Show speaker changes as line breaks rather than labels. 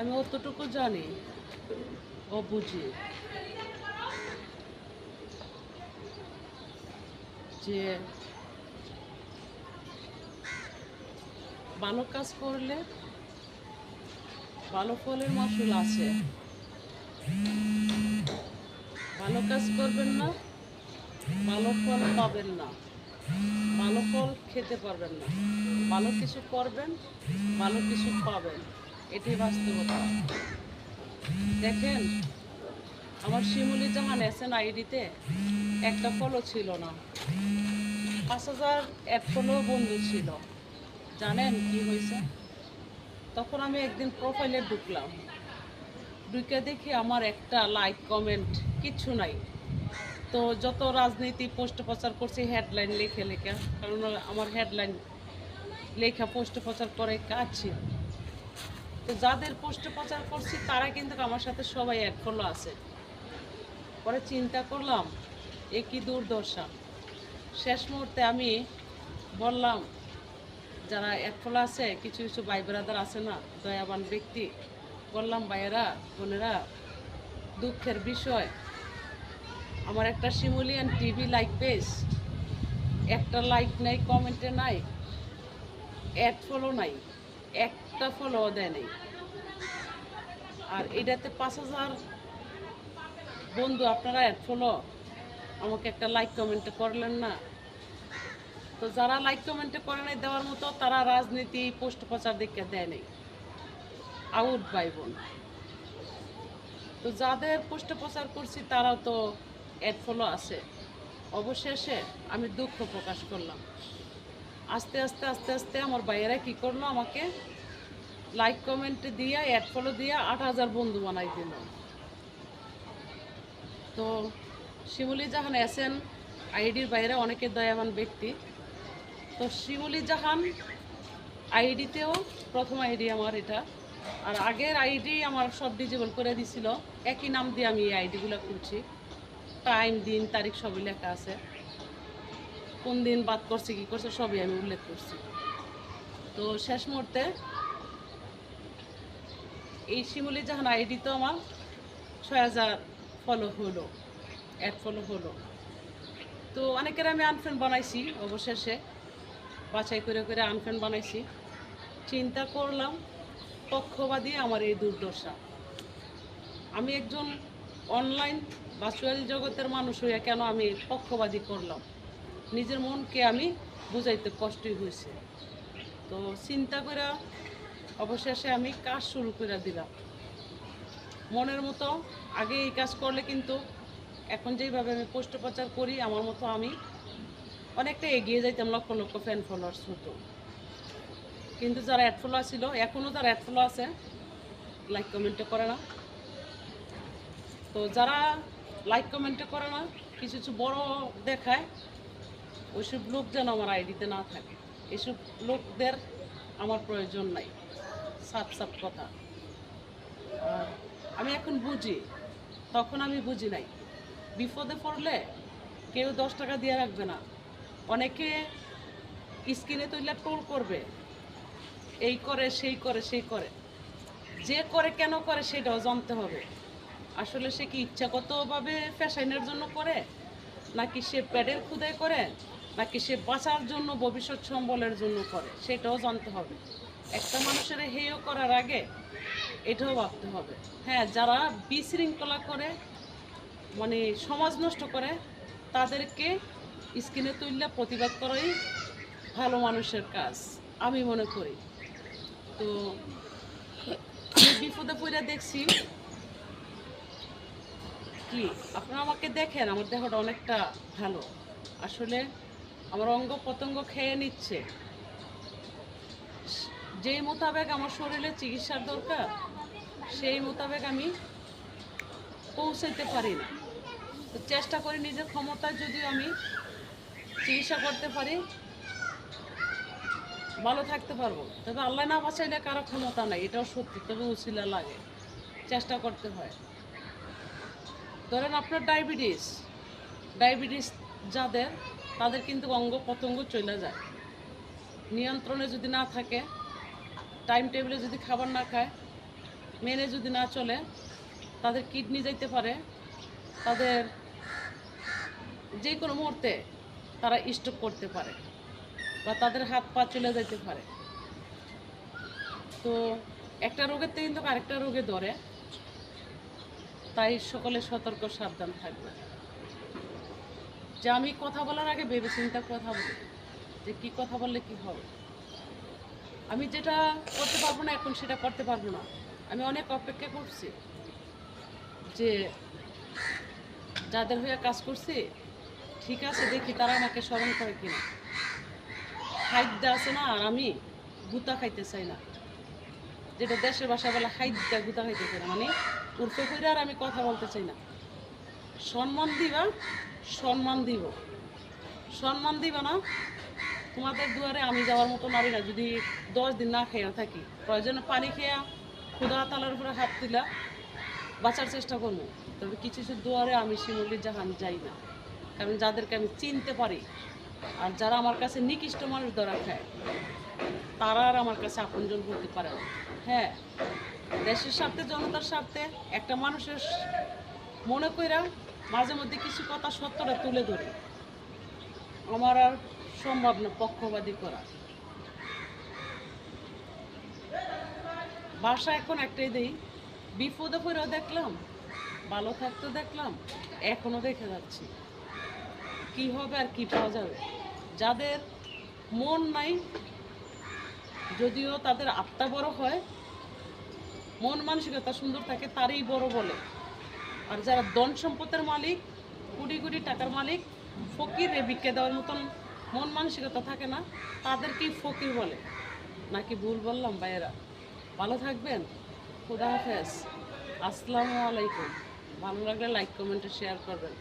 আমি অতটুকু জানি, ও বুঝি যে ভালো কাজ করলে ভালো ফলের মাসুল আছে। ভালো কাজ করবেন না, ভালো ফল পাবেন না, ভালো ফল খেতে পারবেন না। ভালো কিছু করবেন, ভালো কিছু পাবেন, এটাই বাস্তবতা। দেখেন, আমার শিমুলি জাহান এসএন আইডিতে একটা ফলো ছিল না, 5,000 এক ফলো বন্ধু ছিল। জানেন কি হয়েছে? তখন আমি একদিন প্রোফাইলে ঢুকলাম, ঢুকে দেখি আমার একটা লাইক কমেন্ট কিচ্ছু নাই। তো যত রাজনীতি পোস্ট প্রচার করছি হেডলাইন লেখে লেখা, কারণ আমার হেডলাইন লেখা পোস্ট প্রচার করে কাজ ছিল। তো যাদের পোস্ট প্রচার করছি তারা কিন্তু আমার সাথে সবাই এক ফলো আছে। পরে চিন্তা করলাম এ কি দুর্দশা। শেষ মুহূর্তে আমি বললাম, যারা এক ফলো আছে, কিছু কিছু ভাই ব্রাদার আছে না, দয়াবান ব্যক্তি, বললাম ভাইয়েরা বোনেরা, দুঃখের বিষয় আমার একটা শিমুলিয়ান টিভি লাইক পেজ, একটা লাইক নাই, কমেন্টে নাই, অ্যাড ফলো নাই, একটা ফলো দেয় নাই। আর এটাতে 5,000 বন্ধু আপনারা অ্যাড ফলো, আমাকে একটা লাইক কমেন্টে করলেন না। তো যারা লাইক কমেন্টে করে নাই দেওয়ার মতো, তারা রাজনীতি পোস্ট প্রচার দেখে দেয় নাই। আউট ভাই বোন। তো যাদের পোস্ট প্রচার করছি তারাও তো অ্যাড ফলো আছে। অবশেষে আমি দুঃখ প্রকাশ করলাম। আস্তে আস্তে আস্তে আস্তে আমার ভাইয়েরা কী করলো, আমাকে লাইক কমেন্ট দিয়া অ্যাড ফলো দিয়া 8,000 বন্ধু বানাই দিল। তো শিমুলি জাহান এসএন আইডির বাইরে অনেকে দয়াবান ব্যক্তি। তো শিমুলি জাহান আইডিতেও প্রথম আইডি আমার এটা, আর আগের আইডি আমার সব ডিজেবল করে দিছিল। একই নাম দিয়ে আমি এই আইডিগুলো খুলছি, টাইম দিন তারিখ সবই লেখা আছে, কোন দিন বাদ করছে কী করছে সবই আমি উল্লেখ করছি। তো শেষ মুহূর্তে এই শিমুলি জাহান আইডি তো আমার 6,000 ফলো হলো, অ্যাড ফলো হলো। তো অনেকের আমি আনফ্রেন্ড বানাইছি, অবশেষে বাছাই করে করে আনফ্রেন্ড বানাইছি। চিন্তা করলাম পক্ষবাদী আমার এই দুর্দশা। আমি একজন অনলাইন ভার্চুয়াল জগতের মানুষ হইয়া কেন আমি পক্ষবাদী করলাম, নিজের মনকে আমি বুঝাইতে কষ্টই হয়েছে। তো চিন্তা করে অবশেষে আমি কাজ শুরু করে দিলাম মনের মতো। আগে এই কাজ করলে কিন্তু এখন যেইভাবে আমি পোস্ট প্রচার করি, আমার মতো আমি অনেকটা এগিয়ে যাইতাম, লক্ষ লক্ষ ফ্যান ফলোয়ার্স হতো। কিন্তু যারা অ্যাড ফলো ছিল, এখনও যারা অ্যাড ফলো আছে, লাইক কমেন্টে করে না। তো যারা লাইক কমেন্টে করে না, কিছু কিছু বড় দেখায়, ওইসব লোক যেন আমার আইডিতে না থাকে। এসব লোকদের আমার প্রয়োজন নাই, সাপ সাপ কথা। আর আমি এখন বুঝি, তখন আমি বুঝি নাই। বিপদে পড়লে কেউ 10 টাকা দিয়ে রাখবে না, অনেকে স্ক্রিনে তুললে টোল করবে, এই করে সেই করে সেই করে। যে করে কেন করে সেটাও জানতে হবে। আসলে সে কি ইচ্ছাগতভাবে ফ্যাশনের জন্য করে, নাকি সে প্যাডের ক্ষুদায় করে, নাকি সে বাঁচার জন্য ভবিষ্যৎ সম্বলের জন্য করে, সেটাও জানতে হবে। একটা মানুষের হেয় করার আগে এটাও ভাবতে হবে। হ্যাঁ, যারা বিশৃঙ্খলা করে, মানে সমাজ নষ্ট করে, তাদেরকে স্ক্রিনে তুললে প্রতিবাদ করাই ভালো মানুষের কাজ আমি মনে করি। তো আমি বিপদে পড়ে দেখছি কি, আপনারা আমাকে দেখেন, আমার দেহটা অনেকটা ভালো। আসলে আমার অঙ্গ প্রত্যঙ্গ খেয়ে নিচ্ছে, যেই মোতাবেক আমার শরীরে চিকিৎসার দরকার সেই মোতাবেক আমি পৌঁছাইতে পারি না। তো চেষ্টা করি নিজের ক্ষমতায় যদিও আমি চিকিৎসা করতে পারি, ভালো থাকতে পারবো। তবে আল্লাহ না বাঁচাইলে কারো ক্ষমতা নাই, এটাও সত্যি। তবে উছিলা লাগে, চেষ্টা করতে হয়। ধরেন আপনার ডায়াবেটিস যাদের, তাদের কিন্তু অঙ্গ প্রত্যঙ্গ চলে যায়। নিয়ন্ত্রণে যদি না থাকে, টাইম টেবিলে যদি খাবার না খায়, মেনে যদি না চলে, তাদের কিডনি যাইতে পারে, তাদের যে কোনো মুহূর্তে তারা স্ট্রোক করতে পারে বা তাদের হাত পা চলে যেতে পারে। তো একটা রোগের থেকে কিন্তু আরেকটা রোগে ধরে, তাই সকলে সতর্ক সাবধান থাকবে। যে আমি কথা বলার আগে ভেবে চিন্তা কথা বলি যে কী কথা বললে কি হবে। আমি যেটা করতে পারবো না এখন সেটা করতে পারবো না। আমি অনেক অপেক্ষা করছি যে যাদের হয়ে কাজ করছি ঠিক আছে, দেখি তারা আমাকে স্মরণ করে কিনা। খাদ্য আছে না, আর আমি গুতা খাইতে চাই না, যেটা দেশের ভাষা বলে খাদ্য গুতা খাইতে চাই না, মানে উর্ফে করে আর আমি কথা বলতে চাই না। সম্মান দিবা, সম্মান দিব, সম্মান দিবা না। তোমাদের দুয়ারে আমি যাওয়ার মতো নারী না। যদি 10 দিন না খেয়ে থাকি, প্রয়োজনে পানি খেয়া ক্ষুধা তালার উপরে হাত দিলা বাঁচার চেষ্টা করবো, তবে কিছু কিছু দুয়ারে আমি শিমুলি জাহান যাই না। কারণ যাদেরকে আমি চিনতে পারি আর যারা আমার কাছে নিকৃষ্ট মানুষ ধরা খায়, তারা আর আমার কাছে আপনজন বলতে পারে না। হ্যাঁ, দেশের স্বার্থে, জনতার স্বার্থে একটা মানুষের মনে কইরা মাঝে মধ্যে কিছু কথা সত্যটা তুলে ধরে। আমার আর সম্ভব না পক্ষবাদী করা। বাসা এখন একটাই দেই, বিপদে পড়েও দেখলাম, ভালো থাকতে দেখলাম, এখনও দেখে যাচ্ছি কি হবে আর কি পাওয়া যাবে। যাদের মন নাই, যদিও তাদের আত্মা বড় হয়, মন মানসিকতা সুন্দর থাকে, তারই বড় বলে। আর যারা ধন সম্পদের মালিক, কোটি কোটি টাকার মালিক, ফকিরে ভিক্ষা দেওয়ার মতন মন মানসিকতা থাকে না, তাদেরকেই ফকির বলে। নাকি ভুল বললাম ভাইয়েরা? ভালো থাকবেন, খুদা হাফেজ, আসসালামু আলাইকুম। ভালো লাগলে লাইক কমেন্টে শেয়ার করবেন।